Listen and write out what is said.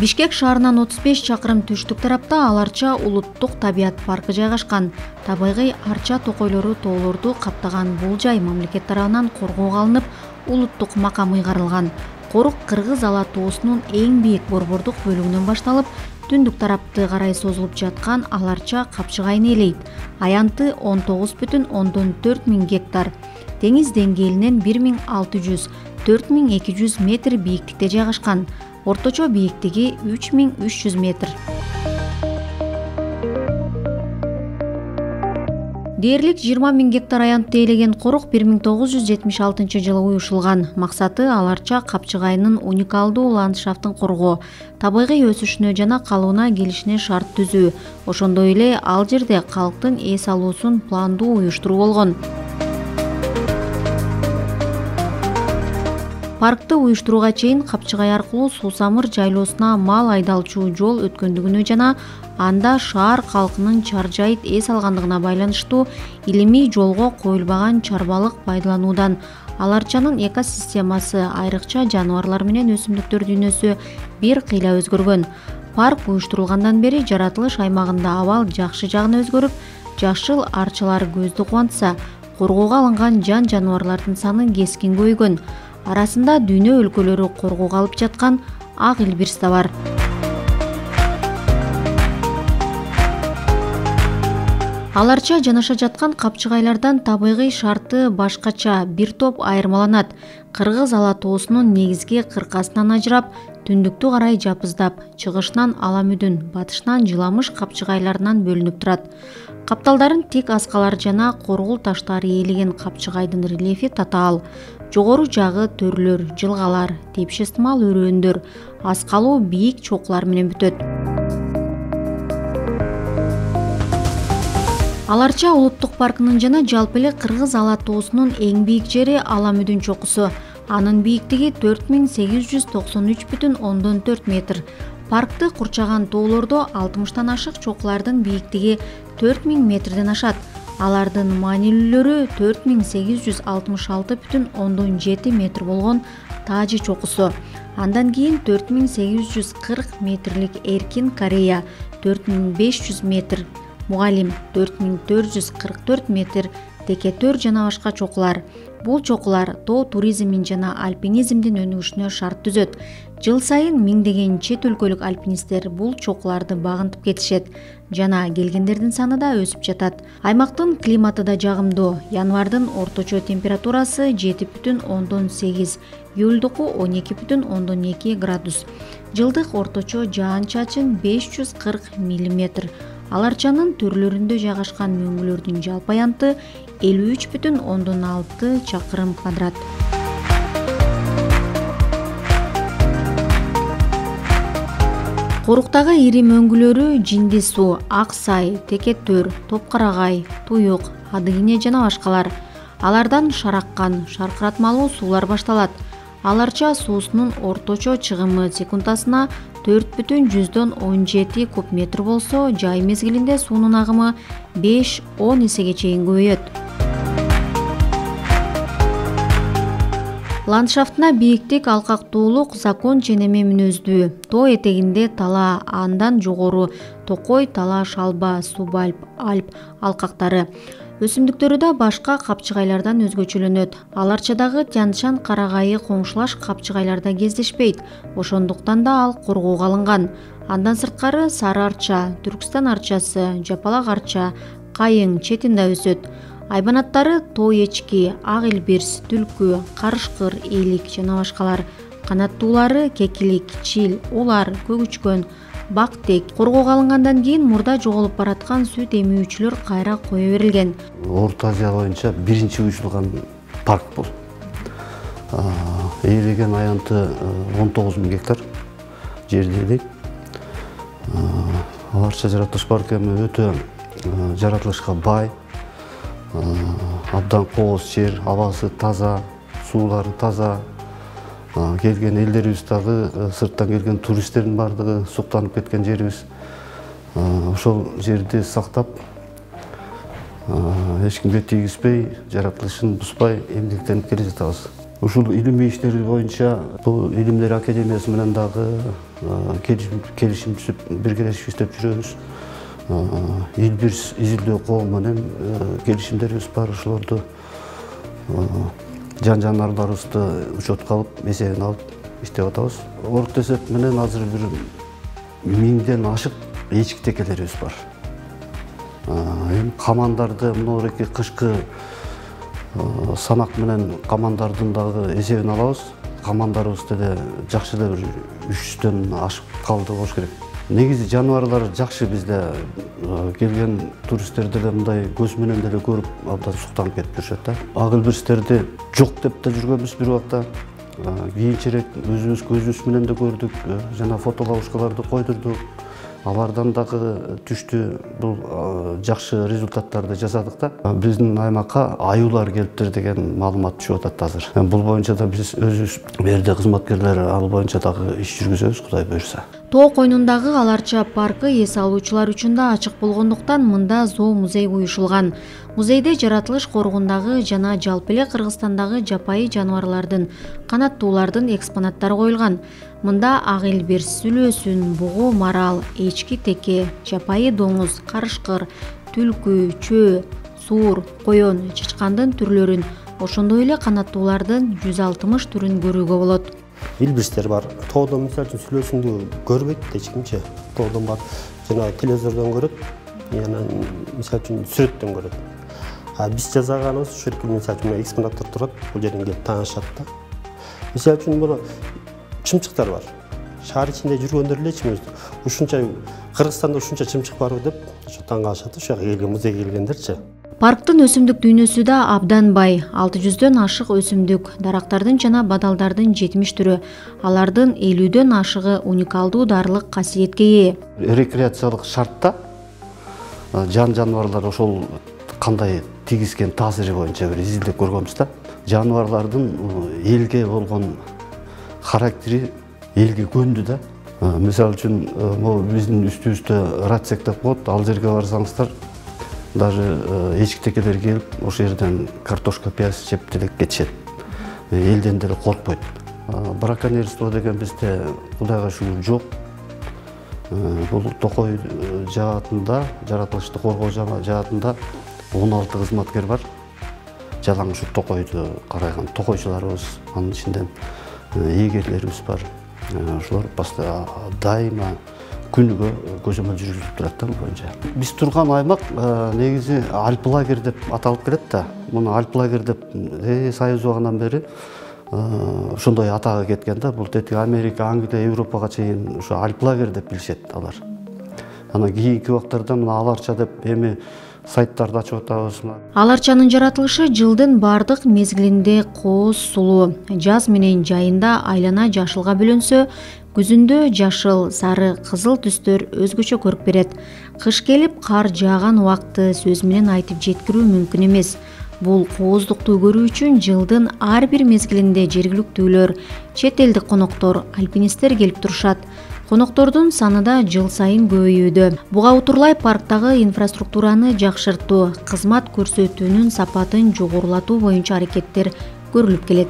Бишкек шаарынан 35 чакырым түштүк тарапта Аларча улуттук табият паркы жайгашкан. Табигый арча токойлору тоолорду каптаган бул жай мамлекет тарабынан коргоого алынып, улуттук макам ыйгарылган. Корук Кыргыз ала тоосунун эң бийик борбордук бөлүгүнөн башталып, түндүк тарапты карай созулуп жаткан Аларча капчыгайын ээлейт. Аянты 19,4 миң гектар. Деңиз деңгээлинен 1600–4200 метр бийиктикте жайгашкан. Орточо бийиктиги 3300 метр. Дээрлик 20 миң гектар аянтты ээлеген корук 1976 жылы уюшулган. Максаты Аларча капчыгайынын уникалдуу ландшафтын коргоо, табигый өсүшүнө жана калыбына келишине шарт түзүү. Ошондой эле ал жерде калктын эс алуусун пландуу уюштуруу болгон. Паркты уюштурууга чейин капчыгай аркылуу Суусамыр жайлоосуна мал айдалчу жол өткөндүгүнө жана анда шаар калкынын чаржайыт эс алгандыгына байланыштуу илимий жолго коюлбаган чарбалык пайдалануудан Аларчанын экосистемасы, айрыкча жаныбарлар менен өсүмдүктөр дүйнөсү бир кыйла өзгөргөн. Парк уюштурулгандан бери жаратылыш аймагында абал жакшы жагына өзгөрүп, жашыл арчалар көздү кубантса, коргоого алынган жан-жаныбарлардын саны кескин көбөйгөн. Арасында дүйнө өлкөлөрү коргоого алып жаткан ак илбирс да бар. Аларча жанаша жаткан капчыгайлардан табигый шарты башкача бир топ айырмаланат. Кыргыз ала тоосунун негизги кыркасынан ажырап, түндүктү карай жапыздап, чыгышынан Аламүдүн, батышынан Жыламыш капчыгайларынан бөлүнүп турат. Капталдарын тик аскалар жана коргул таштары ээлеген капчыгайдын рельефи татаал. Жогору жагы төрлөр, жылгалар, тепши ыстымал өрөөндөр, аскалуу бийик чокулар менен бүтөт. Аларча улуттук паркынын жана жалпы эле Кыргыз ала тоосунун эң бийик жери Аламүдүн чокусу. Анын бийиктиги 4893,4 метр. Паркты курчаган тоолордо 60тан ашык чокулардын бийиктиги 4000 метрден ашат. Алардын маанилүүлөрү 4866,7 метр болгон Тажи чокусу. Андан кийин 4840 метрлик Эркин Корея, 4500 метр, Мугалим 4444 метр, Текетөр жана башка чокулар. Бул чокулар тоо туризмин жана альпинизмдин өнүгүшүнө шарт түзөт. Жыл сайын миңдеген чет өлкөлүк альпинисттер бул чокуларды багынтып кетишет жана келгендердин саны да өсүп жатат. Аймактын климаты да жагымдуу. Январдын орточо температурасы 7,8, июлдуку 12,2 градус. Жылдык орточо жаан-чачын 540 мм. Аларчанын төрлөрүндө жайгашкан мөңгүлөрдүн жалпы аянты 53,6 чакырым квадрат. Коруктагы ири мөңгүлөрү Жинди суу, Ак сай, Текетөр, Топкарагай, Туюк, Адыгине жана башкалар. Алардан шараккан, шаркыратмалуу суулар башталат. Аларча суусунун орточо чыгымы секундасына 4,17 куб метр болсо, жай мезгилинде суунун агымы 5–10 эсеге чейин көбөйөт. Ландшафтына бийиктик, алкактуулук закон ченеме мүнөздүү. Тоо этегинде Тала, андан жогору Токой, Тала, Шалба, Субальп, Альп алкактары. Өсүмдүктөрү да башка капчыгайлардан өзгөчөлөнөт. Аларчадагы Тянь-Шань карагайы коңшулаш капчыгайларда кездешпейт. Ошондуктан да ал коргоого алынган. Андан сырткары Сары арча, Түркстан арчасы, Жапалак арча, Кайың четинде өсөт. Айбанаттары тоо эчки, ак илбирс, түлкү, карышкыр, элик жана башкалар. Канаттуулары кекилик, чил, улар, көгүчкөн, бактек. Коргоого алынгандан кийин мурда жоголуп бараткан сүт эмүүчүлөр кайра кое берилген. Орто Азия боюнча биринчи уюштурулган парк бул. Ээлеген аянты 19 миң гектар жерди ээлейт. Аларча жаратылыш паркы өтө жаратылышка бай, абдан кооз жер, абасы таза, суулары таза. Келген элдерибиз дагы сырттан келген туристтердин бардыгы суктанып кеткен жерибиз. Ошол жерди сактап, эч кимге тийгизбей, жаратылышын бузбай эмгектенип келе жатабыз. Ушул илимий иштери боюнча бул Илимдер академиясы менен дагы келишим түзүп биргелешип иштеп жүрөбүз. Эл бир изилдөө коом менен келишимдерибиз бар. Ошолорду жан жаныбарларыбызды учетко алып, эсебине алып иштеп атабыз. Орто эсеп менен азыр бир 1000ден ашык эчки текелерибиз бар. Эми камандарды мынорeki кышкы санак менен камандардын дагы эсебин алабыз. Камандарыбызды да жакшы да бир 300дөн ашып калды болуш керек. Негизи жаныбарлар жакшы, бизде келген туристтер деле мындай көз менен деле көрүп абдан суктанып кетип жүрүшөт да. Агылбирстерди жок деп да жүргөнбүз бир убакта. Кийинчерээк өзүбүз көзүбүз менен да көрдүк, жана фотолабушкаларды койдурдук. Алардан дагы түштү, бул жакшы результаттарды жасадык да. Биздин аймакка аюулар келиптир деген маалымат түшүп атат азыр. Бул боюнча да биз өзүбүз берде кызматкерлер ал боюнча дагы иш жүргүзөбүз, Кудай буйрса. Тоо койнундагы Аларча паркы эс алуучулар үчүн да ачык болгондуктан мында зоо музей уюшулган. Музейде жаратылыш коргундагы жана жалпы эле Кыргызстандагы жапайы жаныбарлардын, канаттуулардын экспонаттары коюлган. Мында ак илбир, сүлөөсүн, бугу, марал, эчки теке, жапайы доңуз, карышкыр, түлкү, чөө, суур, коён, чычкандын түрлөрүн, ошондой эле канаттуулардын 160 түрүн көрүүгө болот. Илбирстер бар. Тоодон мисалы үчүн сүлөөсүндү көрбөйт эч кимче. Тоодон бар. Жана телевизордон көрөт, жана мисалы үчүн сүрөттөн көрөт. Биз жасаганыбыз ушул мисалы үчүн экспонаттар турат, бул жерден келип таанышат да. Мисалы үчүн бул чымчыктар бар. Шаар ичинде жүргөндөр эле ушунча Кыргызстанда ушунча чымчык барбы деп ошо таң калышат. Ушул жака келген, музейге келгендерчи. Парктын өсүмдүк дүйнөсү да абдан бай. 600дөн ашык өсүмдүк, дарактардын жана бадалдардын 70 түрү. Алардын 50дөн ашыгы уникалдуу дарылык касиетке ээ. Рекреациялык шартта жан жаныбарлар ошол кандай тийгизген таасири боюнча бир изилдеп көргөнбүз да. Жаныбарлардын элге болгон характери элге көндү да. Мисалы үчүн, могу биздин үстүбүздө рацек деп коет, ал жерге барсаңыздар, даже эчки текелер келип, ошол жерден картошка, пияз жеп деле кетишет. Элден деле коркпойт. Браконьерство деген бизде Кудайга шүгүр жок. Бул токой жаатында, жаратылышты коргоо жаатында 16 кызматкер бар. Жалаң ушу токойду карайган токойчуларыбыз, анын ичинде эгерлерибиз бар. Ошолор дайыма күнүгө көзөмөл жүргүзүлүп турат да бул боюнча. Биз турган аймак негизи Альплагер деп аталып келет да. Муну Альплагер деп Союз убагынан бери ошондой атага кеткен да. Бул тети Америка, Англия, Европага чейин ошо Альплагер деп билишет алар. Анан кийинки убактарда мына Аларча деп эми сайттарды ачып атабыз. Аларчанын жаратылышы жылдын бардык мезгилинде кооз сулуу, жаз менен жайында айлана жашылга бөлөнсө, күзүндө жашыл, сары, кызыл түстөр өзгөчө көрүп берет. Кыш келип кар жааган убакты сөз менен айтып жеткирүү мүмкүн эмес. Бул кооздукту көрүү үчүн жылдын ар бир мезгилинде жергиликтүүлөр, чет элдик коноктор, альпинисттер келип турушат. Коноктордун саны да жыл сайын көбөйүүдө. Буга утурлай парктагы инфраструктураны жакшыртуу, кызмат көрсөтүүнүн сапатын жогорулатуу боюнча аракеттер көрүлүп келет.